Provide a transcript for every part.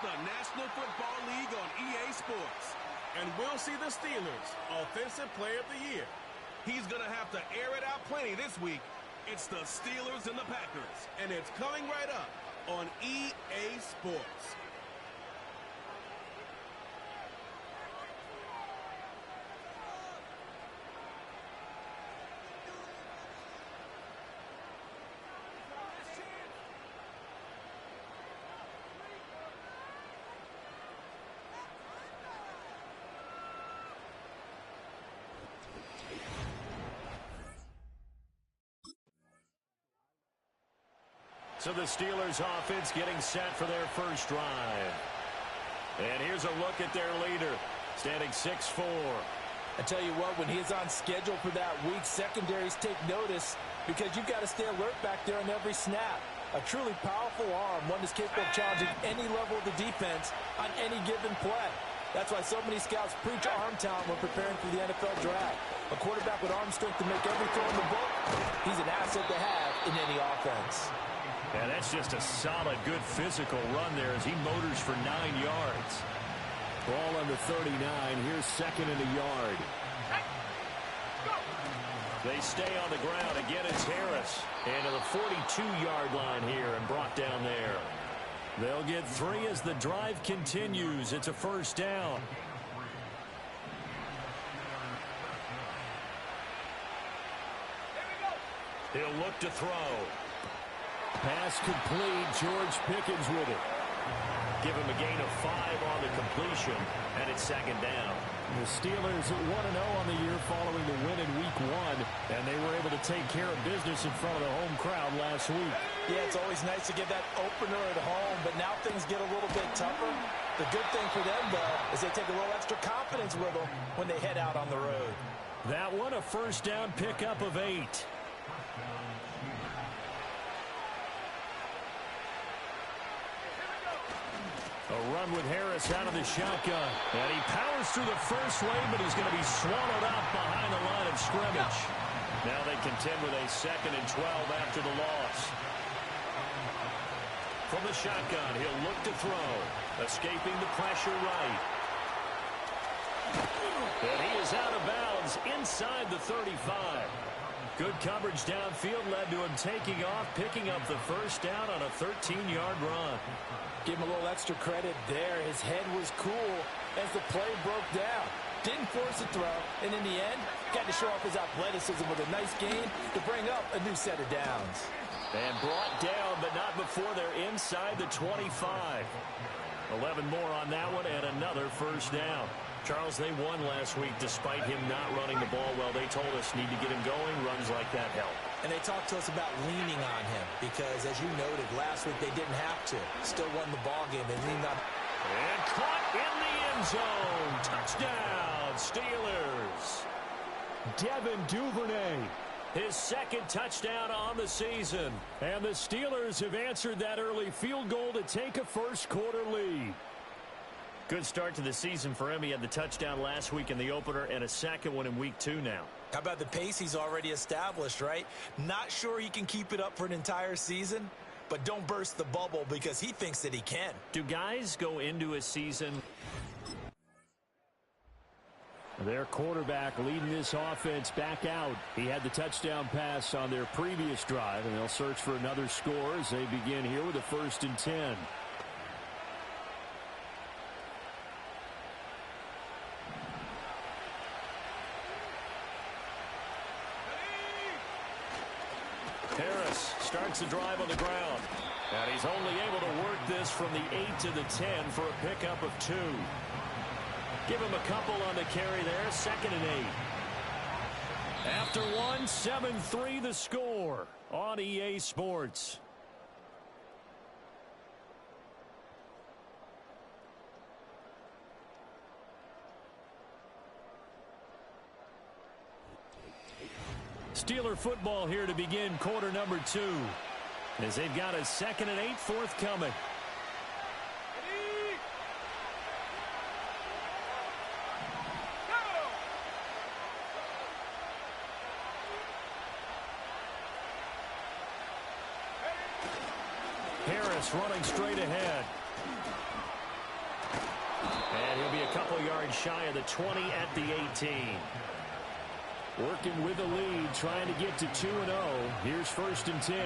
the National Football League on EA Sports. And we'll see the Steelers Offensive Player of the Year. He's going to have to air it out plenty this week. It's the Steelers and the Packers, and it's coming right up on EA Sports. So the Steelers offense getting set for their first drive. And here's a look at their leader, standing 6'4". I tell you what, when he's on schedule for that week, secondaries take notice because you've got to stay alert back there on every snap. A truly powerful arm, one that's capable of challenging any level of the defense on any given play. That's why so many scouts preach arm talent when preparing for the NFL draft. A quarterback with arm strength to make every throw in the book, he's an asset to have in any offense. And that's just a solid, good physical run there as he motors for 9 yards. Ball on the 39. Here's second and a yard. They stay on the ground. Again, it's Harris. And to the 42-yard line here and brought down there. They'll get 3 as the drive continues. It's a first down. He'll look to throw. Pass complete. George Pickens with it. Give him a gain of 5 on the completion, and it's second down. The Steelers 1-0 on the year following the win in Week 1, and they were able to take care of business in front of the home crowd last week. Yeah, it's always nice to get that opener at home, but now things get a little bit tougher. The good thing for them, though, is they take a little extra confidence with them when they head out on the road. That one, a first down pickup of 8. A run with Harris out of the shotgun. And he powers through the first wave, but he's going to be swallowed up behind the line of scrimmage. Now they contend with a 2nd and 12 after the loss. From the shotgun, he'll look to throw. Escaping the pressure right. And he is out of bounds inside the 35. Good coverage downfield led to him taking off, picking up the first down on a 13-yard run. Give him a little extra credit there. His head was cool as the play broke down. Didn't force a throw, and in the end, got to show off his athleticism with a nice gain to bring up a new set of downs. And brought down, but not before they're inside the 25. 11 more on that one, and another first down. Charles, they won last week despite him not running the ball well. They told us need to get him going. Runs like that help. And they talked to us about leaning on him because, as you noted, last week they didn't have to. Still won the ball game. They leaned on. And caught in the end zone. Touchdown, Steelers. Devin Duvernay. His 2nd touchdown on the season. And the Steelers have answered that early field goal to take a first-quarter lead. Good start to the season for him. He had the touchdown last week in the opener and a second one in Week 2 now. How about the pace he's already established, right? Not sure he can keep it up for an entire season, but don't burst the bubble because he thinks that he can. Do guys go into a season? Their quarterback leading this offense back out. He had the touchdown pass on their previous drive, and they'll search for another score as they begin here with a 1st and 10. Harris starts the drive on the ground. And he's only able to work this from the 8 to the 10 for a pickup of 2. Give him a couple on the carry there. 2nd and 8. After one, 7-3 the score on EA Sports. Steeler football here to begin quarter number 2. As they've got a 2nd and 8 forthcoming. Harris running straight ahead. couple yards shy of the 20 at the 18. Working with the lead, trying to get to 2-0. Here's 1st and 10.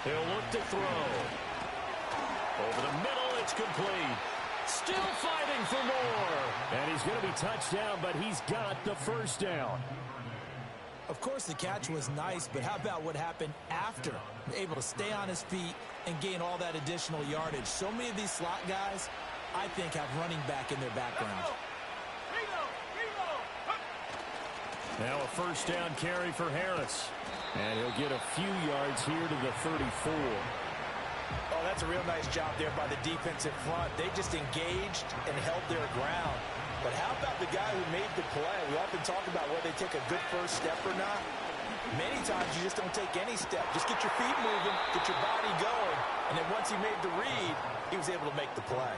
He'll look to throw. Over the middle, it's complete. Still fighting for more. And he's going to be touched down, but he's got the 1st down. Of course, the catch was nice, but how about what happened after? Able to stay on his feet and gain all that additional yardage. So many of these slot guys, I think, have running back in their background. Now a 1st down carry for Harris. And he'll get a few yards here to the 34. Oh, that's a real nice job there by the defensive front. They just engaged and held their ground. But how about the guy who made the play? We often talk about whether they take a good first step or not. Many times you just don't take any step. Just get your feet moving, get your body going. And then once he made the read, he was able to make the play.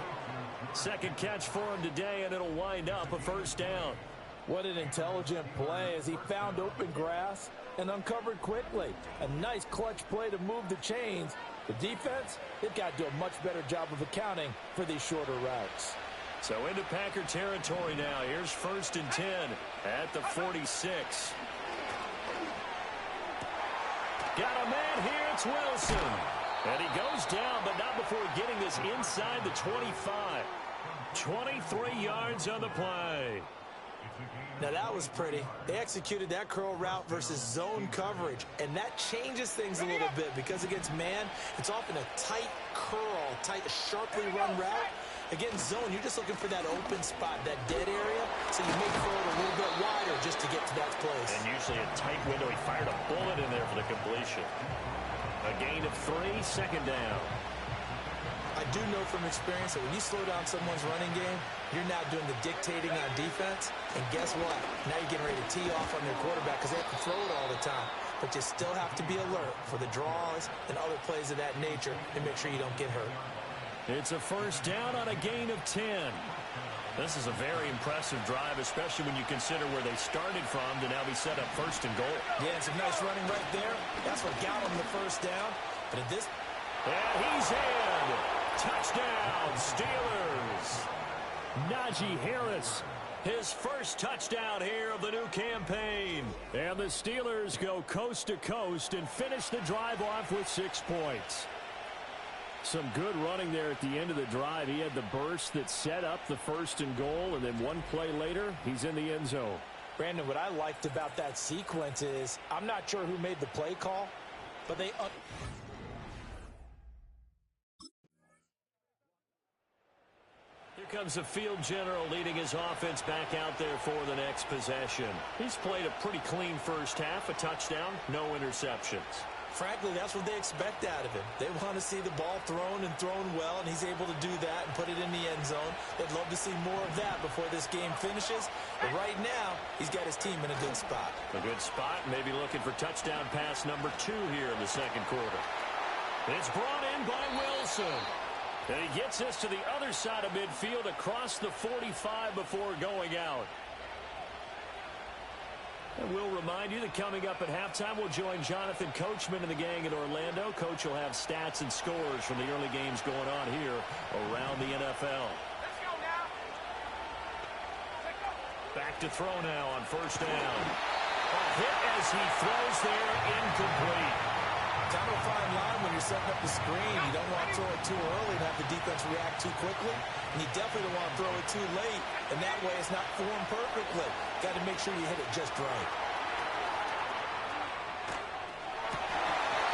2nd catch for him today, and it'll wind up a 1st down. What an intelligent play as he found open grass and uncovered quickly. A nice clutch play to move the chains. The defense, they've got to do a much better job of accounting for these shorter routes. So into Packer territory now. Here's 1st and 10 at the 46. Got a man here. It's Wilson. And he goes down, but not before getting this inside the 25. 23 yards on the play. Now that was pretty. They executed that curl route versus zone coverage, and that changes things a little bit because against man, it's often a tight curl, sharply run route. Against zone, you're just looking for that open spot, that dead area, so you may throw it a little bit wider just to get to that place. And usually a tight window. He fired a bullet in there for the completion. A gain of 3, 2nd down. I do know from experience that when you slow down someone's running game, you're now doing the dictating on defense. And guess what? Now you're getting ready to tee off on their quarterback because they have to throw it all the time. But you still have to be alert for the draws and other plays of that nature and make sure you don't get hurt. It's a 1st down on a gain of 10. This is a very impressive drive, especially when you consider where they started from to now be set up 1st and goal. Yeah, some nice running right there. That's what got them the 1st down. But at this... And he's in. Touchdown, Steelers. Najee Harris. His 1st touchdown here of the new campaign. And the Steelers go coast to coast and finish the drive off with 6 points. Some good running there at the end of the drive. He had the burst that set up the 1st and goal, and then one play later, he's in the end zone. Brandon, what I liked about that sequence is, I'm not sure who made the play call, but they... Here comes the field general leading his offense back out there for the next possession. He's played a pretty clean 1st half, a touchdown, no interceptions. Frankly, that's what they expect out of him. They want to see the ball thrown and thrown well, and he's able to do that and put it in the end zone. They'd love to see more of that before this game finishes. But right now, he's got his team in a good spot. A good spot, maybe looking for touchdown pass number 2 here in the 2nd quarter. It's brought in by Wilson. And he gets us to the other side of midfield across the 45 before going out. And we'll remind you that coming up at halftime, we'll join Jonathan Coachman and the gang in Orlando. Coach will have stats and scores from the early games going on here around the NFL. Back to throw now on 1st down. A hit as he throws there, incomplete. Kind of a fine line when you're setting up the screen. You don't want to throw it too early and have the defense react too quickly. And you definitely don't want to throw it too late. And that way it's not formed perfectly. Got to make sure you hit it just right.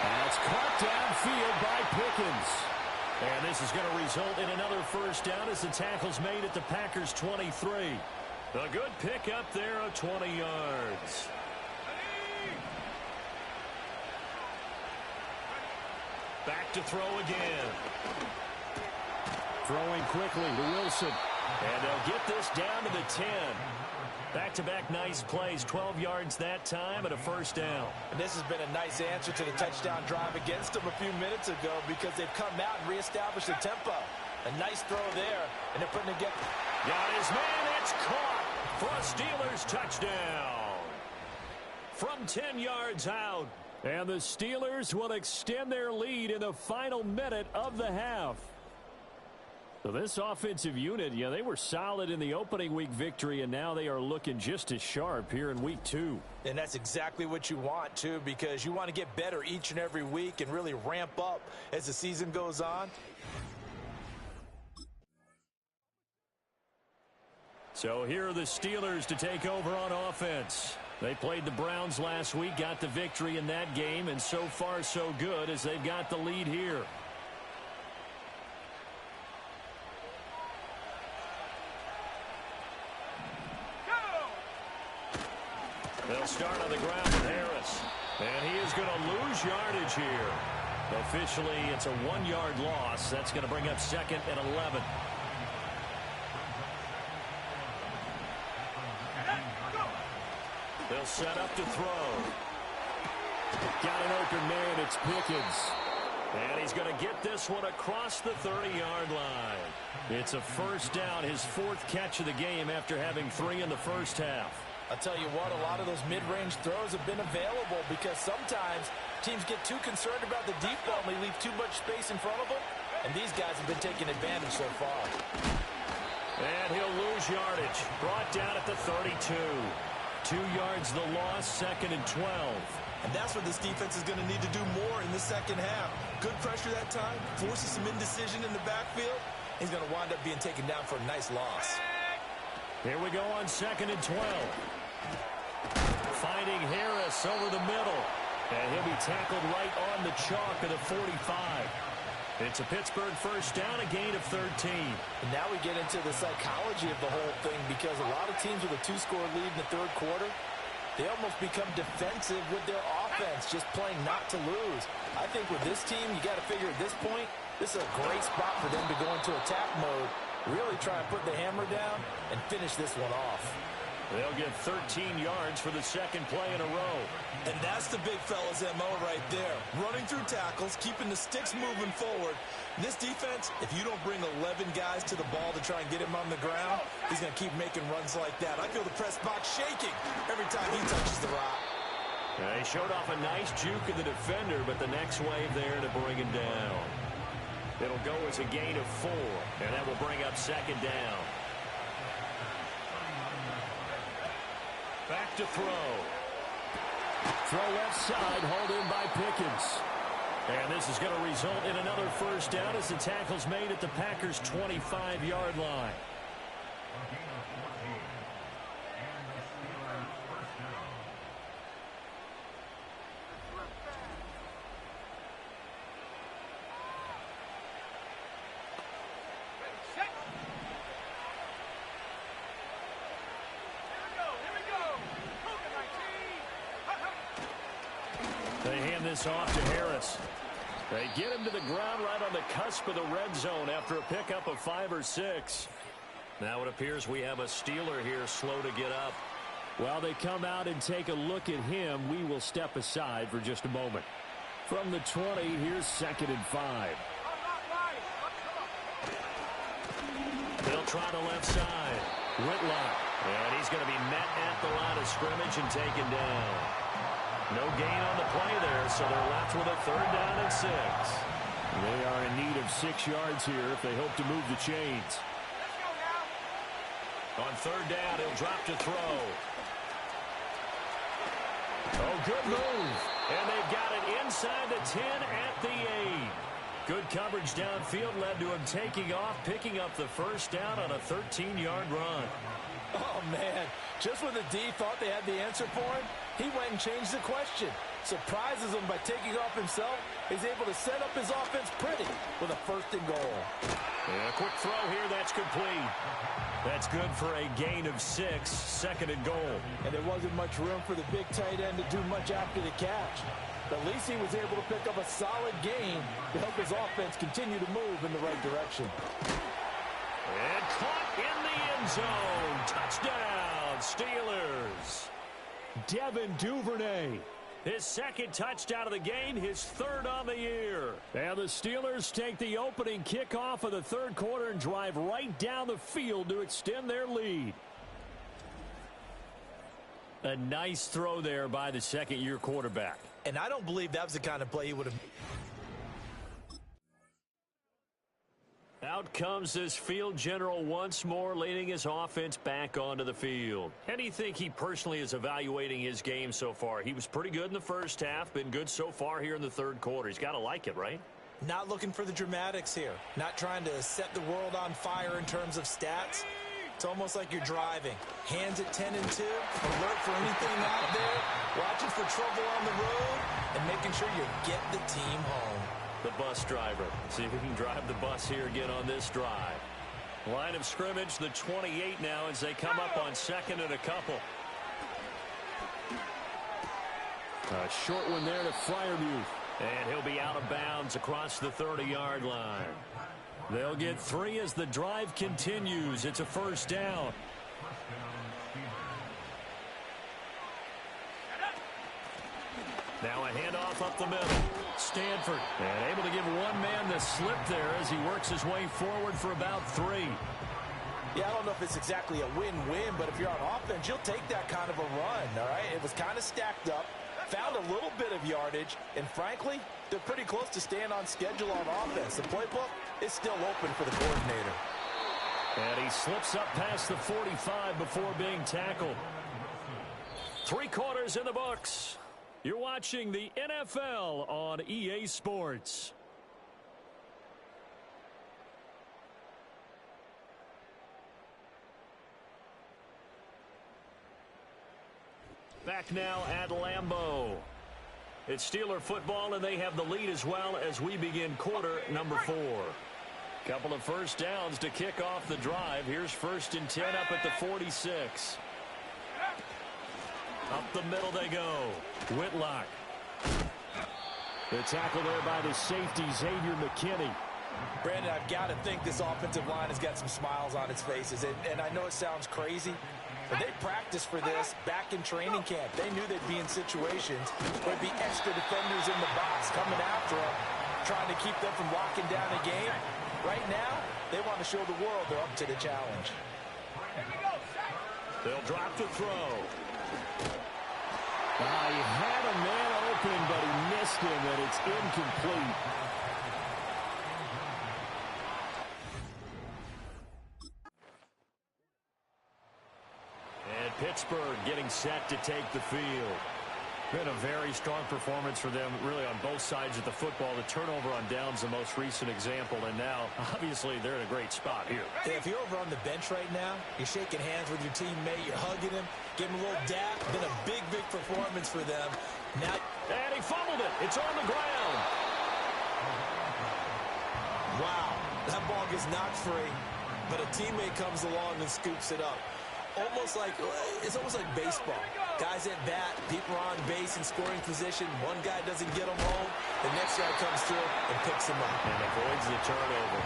That's caught downfield by Pickens. And this is going to result in another 1st down as the tackle's made at the Packers' 23. A good pickup there of 20 yards. Back to throw again. Throwing quickly to Wilson. And they'll get this down to the 10. Back-to-back nice plays, 12 yards that time and a 1st down. And this has been a nice answer to the touchdown drive against them a few minutes ago because they've come out and reestablished the tempo. A nice throw there, and they're putting together. Got his man, it's caught for a Steelers touchdown. From 10 yards out. And the Steelers will extend their lead in the final minute of the half. So this offensive unit, they were solid in the opening week victory, and now they are looking just as sharp here in week 2. And that's exactly what you want, too, because you want to get better each and every week and really ramp up as the season goes on. So here are the Steelers to take over on offense. They played the Browns last week, got the victory in that game, and so far so good as they've got the lead here. They'll start on the ground with Harris. And he is going to lose yardage here. Officially, it's a 1-yard loss. That's going to bring up 2nd and 11. They'll set up to throw. Got an open man. It's Pickens. And he's going to get this one across the 30-yard line. It's a first down, his 4th catch of the game after having 3 in the first half. I'll tell you what, a lot of those mid-range throws have been available because sometimes teams get too concerned about the deep ball and they leave too much space in front of them. And these guys have been taking advantage so far. And he'll lose yardage. Brought down at the 32. 2 yards the loss, 2nd and 12. And that's what this defense is going to need to do more in the second half. Good pressure that time, forces some indecision in the backfield. He's going to wind up being taken down for a nice loss. Here we go on 2nd and 12. Finding Harris over the middle. And he'll be tackled right on the chalk of the 45. It's a Pittsburgh first down, a gain of 13. And now we get into the psychology of the whole thing because a lot of teams with a 2-score lead in the third quarter, they almost become defensive with their offense, just playing not to lose. I think with this team, you got to figure at this point, this is a great spot for them to go into attack mode, really try and put the hammer down and finish this one off. They'll get 13 yards for the 2nd play in a row. And that's the big fella's MO right there. Running through tackles, keeping the sticks moving forward. This defense, if you don't bring 11 guys to the ball to try and get him on the ground, he's going to keep making runs like that. I feel the press box shaking every time he touches the rock. He showed off a nice juke of the defender, but the next wave there to bring him down. It'll go as a gain of 4, and that will bring up 2nd down. Back to throw. Throw left side, hauled in by Pickens. And this is going to result in another first down as the tackle's made at the Packers' 25-yard line. They hand this off to Harris. They get him to the ground right on the cusp of the red zone after a pickup of 5 or 6. Now it appears we have a Steeler here slow to get up. While they come out and take a look at him, we will step aside for just a moment. From the 20, here's 2nd and 5. They'll try the left side. Whitlock. And he's going to be met at the line of scrimmage and taken down. No gain on the play there, so they're left with a 3rd down and 6. They are in need of 6 yards here if they hope to move the chains. On 3rd down, he'll drop to throw. Oh, good move. And they've got it inside the 10 at the 8. Good coverage downfield led to him taking off, picking up the first down on a 13-yard run. Oh, man. Just when the D thought they had the answer for him, he went and changed the question. Surprises him by taking off himself. He's able to set up his offense pretty with a 1st and goal. And a quick throw here. That's complete. That's good for a gain of 6, 2nd and goal. And there wasn't much room for the big tight end to do much after the catch. But at least he was able to pick up a solid gain to help his offense continue to move in the right direction. And caught in the end zone. Touchdown, Steelers. Devin Duvernay, his 2nd touchdown of the game, his 3rd on the year. And the Steelers take the opening kickoff of the 3rd quarter and drive right down the field to extend their lead. A nice throw there by the 2nd-year quarterback. And I don't believe that was the kind of play he would have. Out comes this field general once more, leading his offense back onto the field. How do you think he personally is evaluating his game so far? He was pretty good in the first half, been good so far here in the third quarter. He's got to like it, right? Not looking for the dramatics here. Not trying to set the world on fire in terms of stats. It's almost like you're driving. Hands at 10 and 2, alert for anything out there, watching for trouble on the road, and making sure you get the team home. The bus driver. See if he can drive the bus here again on this drive. Line of scrimmage, the 28 now as they come up on second and a couple. A short one there to Fryermuth. And he'll be out of bounds across the 30-yard line. They'll get 3 as the drive continues. It's a first down. Now a handoff up the middle. Stanford, and able to give one man the slip there as he works his way forward for about 3. Yeah, I don't know if it's exactly a win-win, but if you're on offense, you'll take that kind of a run, all right? It was kind of stacked up, found a little bit of yardage, and frankly, they're pretty close to staying on schedule on offense. The playbook is still open for the coordinator. And he slips up past the 45 before being tackled. 3 quarters in the books. You're watching the NFL on EA Sports. Back now at Lambeau. It's Steeler football, and they have the lead as well as we begin quarter number 4. Couple of first downs to kick off the drive. Here's 1st and 10 up at the 46. Up the middle they go. Whitlock. The tackle there by the safety, Xavier McKinney. Brandon, I've got to think this offensive line has got some smiles on its faces. And I know it sounds crazy, but they practiced for this back in training camp. They knew they'd be in situations where there'd be extra defenders in the box coming after them, trying to keep them from locking down a game. Right now, they want to show the world they're up to the challenge. They'll drop to throw. He had a man open, but he missed him, and it's incomplete. And Pittsburgh getting set to take the field. Been a very strong performance for them, really, on both sides of the football. The turnover on downs, the most recent example, and now, obviously, they're in a great spot here. Yeah, if you're over on the bench right now, you're shaking hands with your teammate, you're hugging him, giving him a little dap. Been a big, big performance for them. Now, and he fumbled it. It's on the ground. Wow, that ball gets knocked free, but a teammate comes along and scoops it up. It's almost like baseball. Guys at bat, people are on base in scoring position. One guy doesn't get them home. The next guy comes through and picks him up. And avoids the turnover.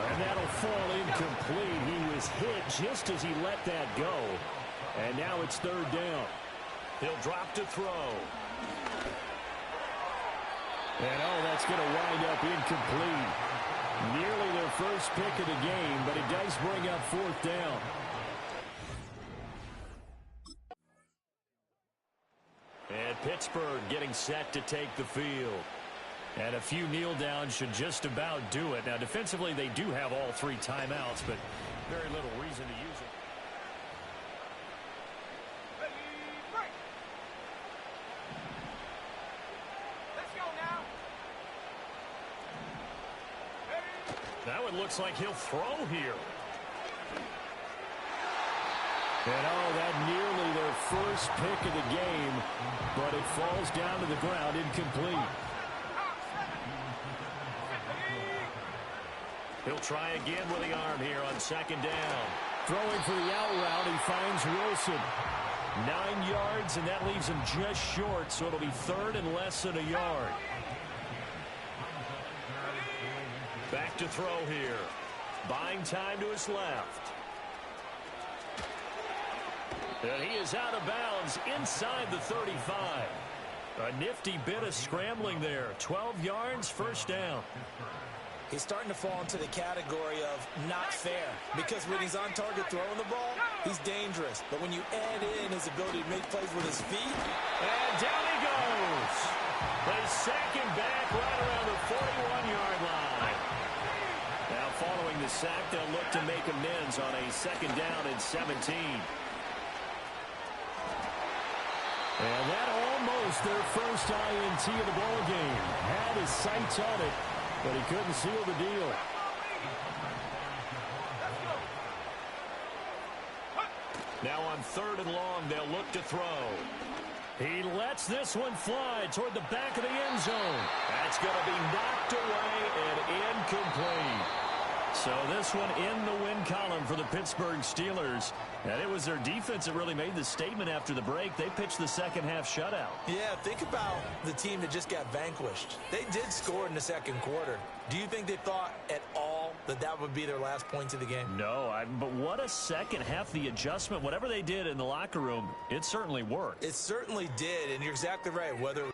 And that'll fall incomplete. He was hit just as he let that go. And now it's 3rd down. He'll drop to throw. And that's going to wind up incomplete. Nearly their first pick of the game, but it does bring up 4th down. And Pittsburgh getting set to take the field. And a few kneel downs should just about do it. Now, defensively, they do have all 3 timeouts, but very little reason to use it. Let's go now. Now it looks like he'll throw here. And that nearly their first pick of the game, but it falls down to the ground incomplete. He'll try again with the arm here on 2nd down. Throwing for the out route, he finds Wilson. 9 yards, and that leaves him just short, so it'll be 3rd and less than a yard. Back to throw here. Buying time to his left. And he is out of bounds inside the 35. A nifty bit of scrambling there. 12 yards, 1st down. He's starting to fall into the category of not fair, because when he's on target throwing the ball, he's dangerous. But when you add in his ability to make plays with his feet, and down he goes. They sack him back right around the 41-yard line. Now following the sack. They'll look to make amends on a 2nd down and 17. And that almost their first INT of the ball game. Had his sights on it, but he couldn't seal the deal. Now on 3rd and long, they'll look to throw. He lets this one fly toward the back of the end zone. That's going to be knocked away and incomplete. So this one in the win column for the Pittsburgh Steelers. And it was their defense that really made the statement after the break. They pitched the second-half shutout. Yeah, think about the team that just got vanquished. They did score in the 2nd quarter. Do you think they thought at all that that would be their last points of the game? No, but what a second half. The adjustment, whatever they did in the locker room, it certainly worked. It certainly did, and you're exactly right. Whether